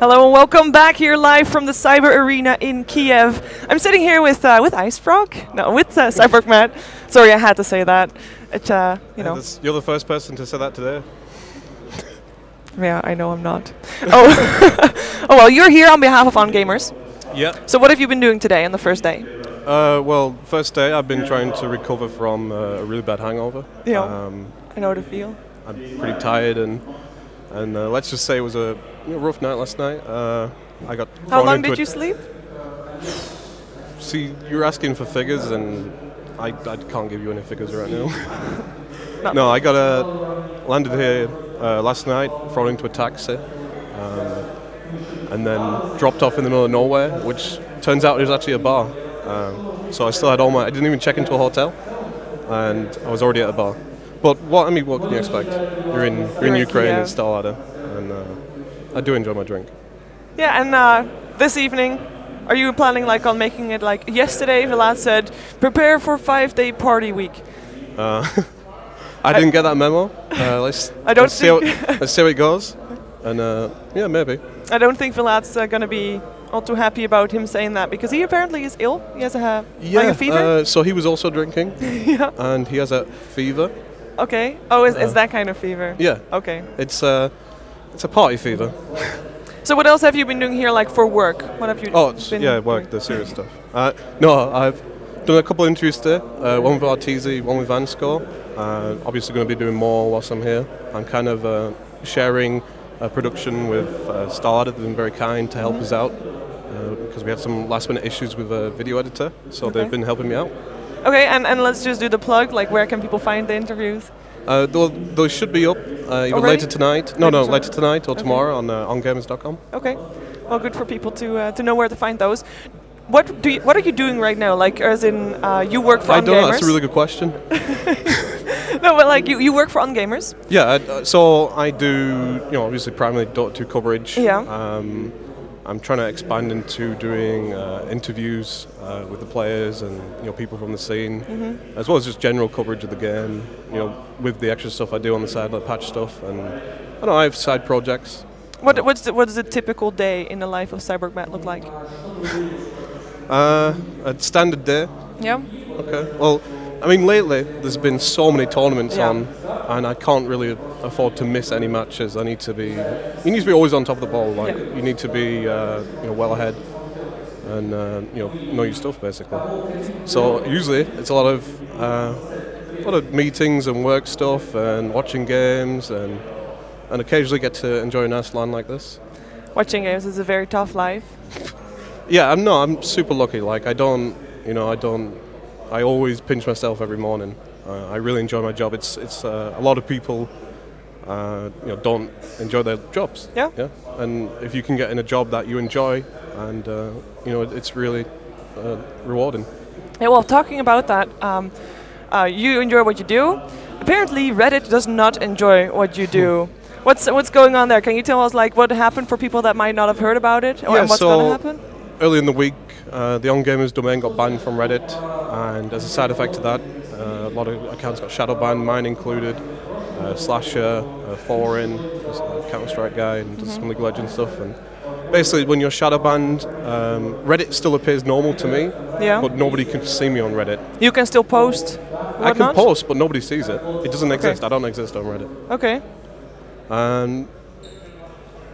Hello and welcome back here live from the Cyber Arena in Kiev. I'm sitting here with Icefrog? No, with Cyborgmatt. Sorry, I had to say that. It, you know. You're the first person to say that today. Yeah, I know I'm not. Oh, oh well, you're here on behalf of On Gamers. Yeah. So what have you been doing today on the first day? Well, first day I've been trying to recover from a really bad hangover. Yeah. I know how to feel. I'm pretty tired and let's just say it was a rough night last night. I got. How long did you sleep? See, you're asking for figures, and I can't give you any figures right now. No, I landed here last night, thrown into a taxi, and then dropped off in the middle of nowhere, which turns out it was actually a bar. So I still had I didn't even check into a hotel, and I was already at a bar. But what can you expect? You're in Ukraine, it's Starladder, and I do enjoy my drink. Yeah, and this evening, are you planning on making it like yesterday? Vlad said, prepare for 5-day party week. I didn't get that memo. Let's see how it goes, and yeah, maybe. I don't think Vlad's going to be all too happy about him saying that, because he apparently is ill. He has a fever. So he was also drinking. Yeah. And he has a fever. Okay. Oh, is that kind of fever? Yeah. Okay. It's a party fever. So what else have you been doing here, like for work? What have you? Work, the serious stuff. No, I've done a couple of interviews today. One with RTZ, one with Vansco. Obviously going to be doing more whilst I'm here. I'm kind of sharing production with Starladder. They've been very kind to help us out because we had some last-minute issues with a video editor, so they've been helping me out. Okay, and let's just do the plug. Like, where can people find the interviews? Those should be up either later tonight. No, later tonight or tomorrow on ongamers.com. Okay, well, good for people to know where to find those. What are you doing right now? Like, as in, you work for On Gamers? I don't know. That's a really good question. No, but like you work for On Gamers? Yeah, so I do, obviously primarily Dota 2 coverage. Yeah. I'm trying to expand into doing interviews with the players and people from the scene, as well as just general coverage of the game. With the extra stuff I do on the side, like patch stuff, and I have side projects. What does a typical day in the life of Cyborgmatt look like? A standard day. Yeah. Okay. Well, I mean, lately there's been so many tournaments on, and I can't really afford to miss any matches. You need to be always on top of the ball. Like, you need to be, well ahead, and know your stuff basically. So usually it's a lot of meetings and work stuff, and watching games, and occasionally get to enjoy a nice LAN like this. Watching games is a very tough life. Yeah, I'm super lucky. Like, I always pinch myself every morning. I really enjoy my job. It's a lot of people, don't enjoy their jobs. Yeah. Yeah. And if you can get in a job that you enjoy, and it's really rewarding. Yeah. Well, talking about that, you enjoy what you do. Apparently, Reddit does not enjoy what you do. What's going on there? Can you tell us what happened for people that might not have heard about it, or what's going to happen? Early in the week, the On Gamers domain got banned from Reddit, and as a side effect of that, a lot of accounts got shadow banned, mine included. Slasher, Foreign, a Counter-Strike guy, and some League of Legends stuff. And basically, when you're shadow banned, Reddit still appears normal to me, but nobody can see me on Reddit. You can still post? I can post, but nobody sees it. It doesn't exist. I don't exist on Reddit. Okay.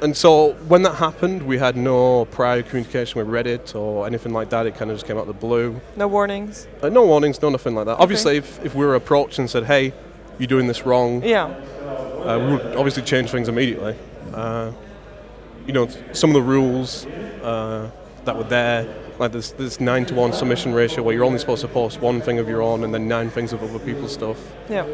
And so when that happened, we had no prior communication with Reddit or anything like that. It kind of just came out of the blue. No warnings? No warnings, no nothing like that. Okay. Obviously, if we were approached and said, hey, you're doing this wrong, we would obviously change things immediately. Some of the rules that were there, like this 9-to-1 submission ratio where you're only supposed to post one thing of your own and then 9 things of other people's stuff. Yeah.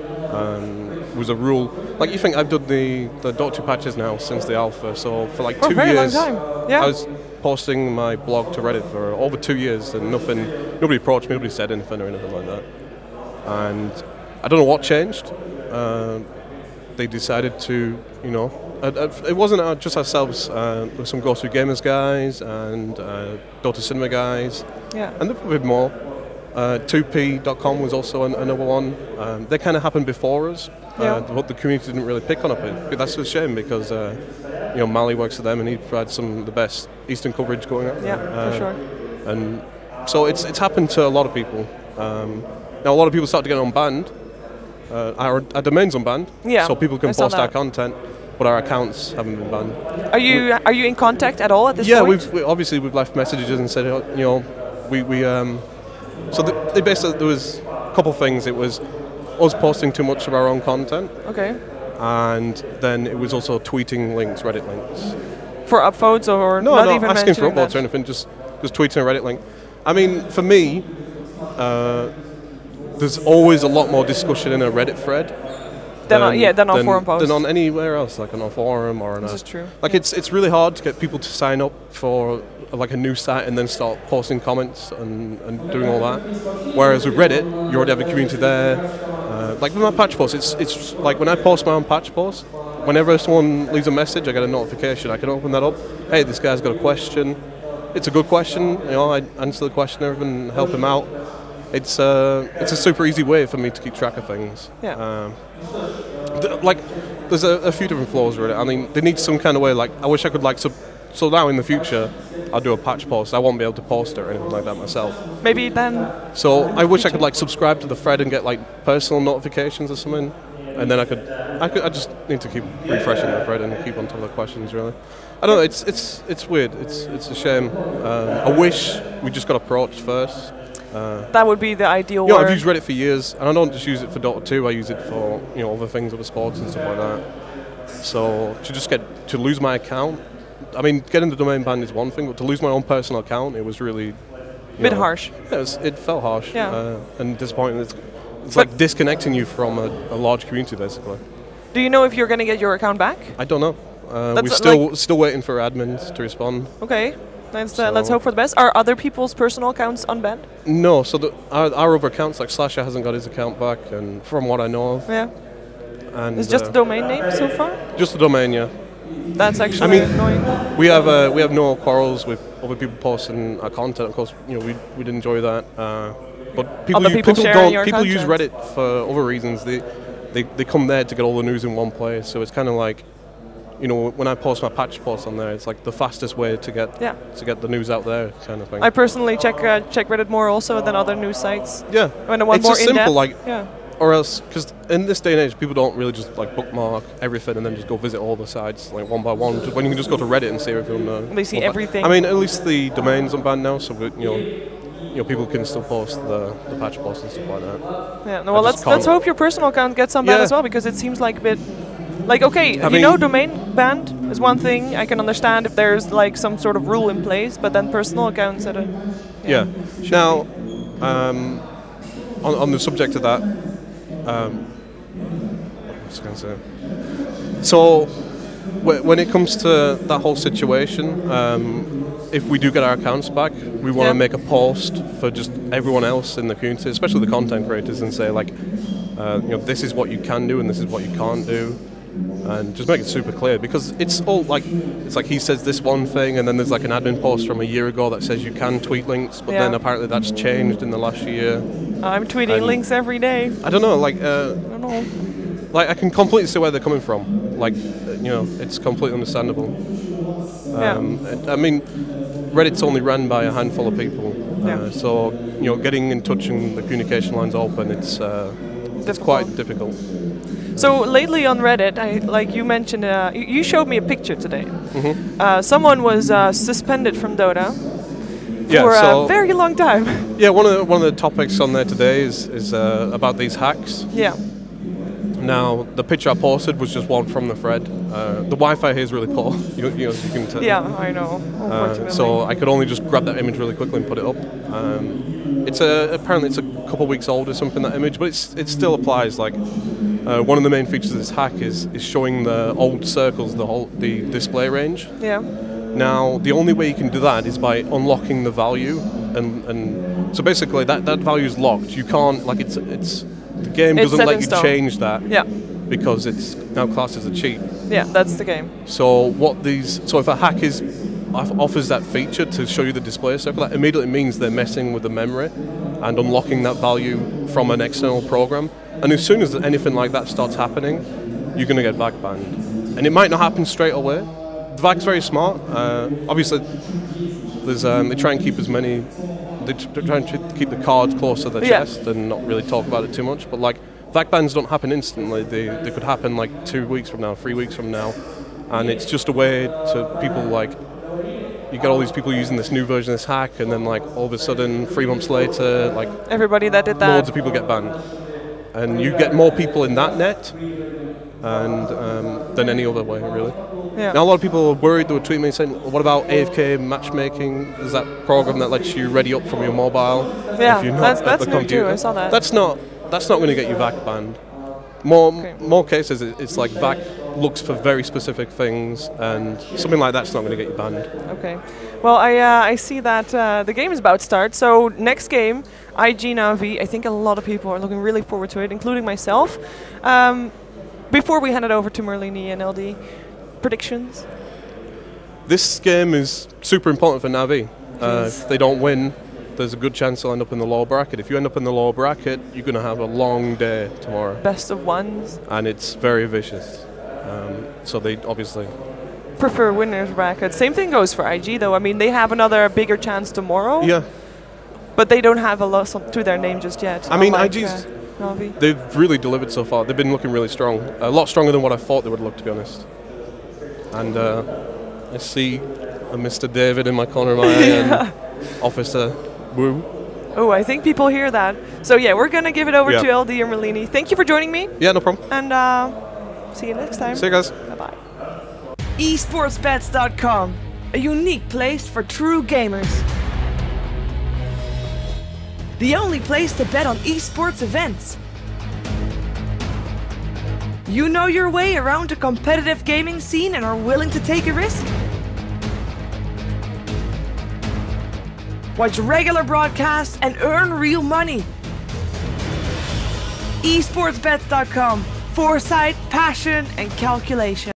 Was a rule. Like, you think I've done the Dota 2 patches now since the alpha, so for like 2 very years, long time. Yeah. I was posting my blog to Reddit for over 2 years, and nobody approached me, nobody said anything or anything like that. And I don't know what changed. They decided to, it wasn't just ourselves. There were some Go To Gamers guys and Dota Cinema guys. Yeah. And there were a bit more. 2p.com was also another one. They kind of happened before us. But the community didn't really pick on it. But that's a shame because Mali works for them and he provides some of the best Eastern coverage going on. Yeah, for sure. And so it's happened to a lot of people. Now a lot of people started to get unbanned. Our domain's unbanned, so people can post our content, but our accounts haven't been banned. Are you in contact at all at this point? Yeah, we've left messages and said so they basically, there was a couple of things. It was us posting too much of our own content. Okay. And then it was also tweeting links, Reddit links. For upvotes or no, not even asking for mentioning upvotes or anything, just tweeting a Reddit link. I mean, for me, there's always a lot more discussion in a Reddit thread than on forum posts. Than on anywhere else, like on a forum or on this is true. Like it's really hard to get people to sign up for like a new site and then start posting comments and doing all that. Whereas with Reddit, you already have a community there. Like with my patch posts, it's like when I post my own patch post, whenever someone leaves a message, I get a notification. I can open that up. Hey, this guy's got a question. It's a good question. I answer the question and help him out. It's a super easy way for me to keep track of things. Yeah. There's a few different flaws with it. I mean, they need some kind of way. Like, I wish I could so now in the future, I'll do a patch post. I won't be able to post it or anything like that myself. Maybe then. So I wish I could subscribe to the thread and get personal notifications or something, and then I just need to keep refreshing the thread and keep on top of the questions. Really, I don't know. It's weird. It's a shame. I wish we just got approached first. That would be the ideal. I've used Reddit for years, and I don't just use it for Dota 2. I use it for other things, other sports and stuff like that. So to lose my account, I mean, getting the domain banned is one thing, but to lose my own personal account, it was really a bit harsh. Yeah, it felt harsh. Yeah. And disappointing. It's like disconnecting you from a large community, basically. Do you know if you're going to get your account back? I don't know. We're still waiting for admins to respond. Okay. Let's hope for the best. Are other people's personal accounts unbanned? No, so our other accounts, like Slasher hasn't got his account back, and from what I know of. Yeah. And it's just the domain name so far? Just the domain, yeah. That's actually annoying. We have no quarrels with other people posting our content. Of course, we'd enjoy that. But people use Reddit for other reasons. They come there to get all the news in one place. So it's kind of like, when I post my patch posts on there, it's like the fastest way to get the news out there, kind of thing. I personally check Reddit more also than other news sites. Yeah, when I want more simple, or else, because in this day and age, people don't really just bookmark everything and then just go visit all the sites one by one. When you can just go to Reddit and see everything. They see everything. I mean, at least the domain's unbanned now, so people can still post the patch posts and stuff like that. Yeah, no, well, let's hope your personal account gets unbanned as well, because it seems like a bit. Domain banned is one thing. I can understand if there's some sort of rule in place, but then personal accounts at a. Yeah. Now, on the subject of that, what was I going to say? So, when it comes to that whole situation, if we do get our accounts back, we want to make a post for just everyone else in the community, especially the content creators, and say this is what you can do and this is what you can't do. And just make it super clear, because it's all it's like he says this one thing and then there's an admin post from a year ago that says you can tweet links, but then apparently that's changed in the last year. I'm tweeting links every day. I don't know, I don't know. I can completely see where they're coming from. It's completely understandable. I mean, Reddit's only run by a handful of people, so getting in touch and the communication lines open, it's quite difficult. So lately on Reddit, like you mentioned, you showed me a picture today. Mm-hmm. Someone was suspended from Dota for a very long time. Yeah, one of the topics on there today is about these hacks. Yeah. Now, the picture I posted was just one from the thread. The Wi-Fi here is really poor. You can tell. Yeah, I know. Unfortunately. So I could only just grab that image really quickly and put it up. Apparently it's a couple of weeks old or something, that image, but it still applies. One of the main features of this hack is showing the old circles, the display range. Yeah. Now, the only way you can do that is by unlocking the value, and so basically that value is locked. You can't the game doesn't let you change that. Yeah. Because it's now classed as a cheat. Yeah, that's the game. So if a hack is offers that feature to show you the display circle, that immediately means they're messing with the memory and unlocking that value from an external program. And as soon as anything like that starts happening, you're going to get VAC banned. And it might not happen straight away. VAC's very smart. Obviously, there's, they try and keep as many. They try and keep the cards close to the chest and not really talk about it too much. But like, VAC bans don't happen instantly. They could happen like 2 weeks from now, 3 weeks from now, and it's just a way to people like. You get all these people using this new version of this hack, and then like all of a sudden, 3 months later, like everybody that did that, loads of people get banned, and you get more people in that net, and than any other way, really. Yeah. Now a lot of people are worried. They were tweeting me saying, "What about AFK matchmaking? There's that program that lets you ready up from your mobile Yeah, if you're not that's at the new computer." too. I saw that. That's not going to get you VAC banned. More cases, it's like VAC looks for very specific things, and something like that's not going to get you banned. Okay. Well, I see that the game is about to start. So next game, IG Navi. I think a lot of people are looking really forward to it, including myself. Before we hand it over to Merlini and LD, predictions? This game is super important for Navi. If they don't win, there's a good chance they'll end up in the lower bracket. If you end up in the lower bracket, you're going to have a long day tomorrow. Best of ones. And it's very vicious. So they obviously prefer winners bracket. Same thing goes for IG though. I mean, they have another bigger chance tomorrow. Yeah. But they don't have a loss to their name just yet. I mean, IG's, Navi. They've really delivered so far. They've been looking really strong. A lot stronger than what I thought they would look, to be honest. And I see a Mr. David in my corner of my eye and Officer Woo. Oh, I think people hear that. So yeah, we're going to give it over to LD and Merlini. Thank you for joining me. Yeah, no problem. And see you next time. See you guys. Bye-bye. esportsbets.com, a unique place for true gamers. The only place to bet on esports events. You know your way around a competitive gaming scene and are willing to take a risk? Watch regular broadcasts and earn real money. esportsbets.com, foresight, passion, and calculation.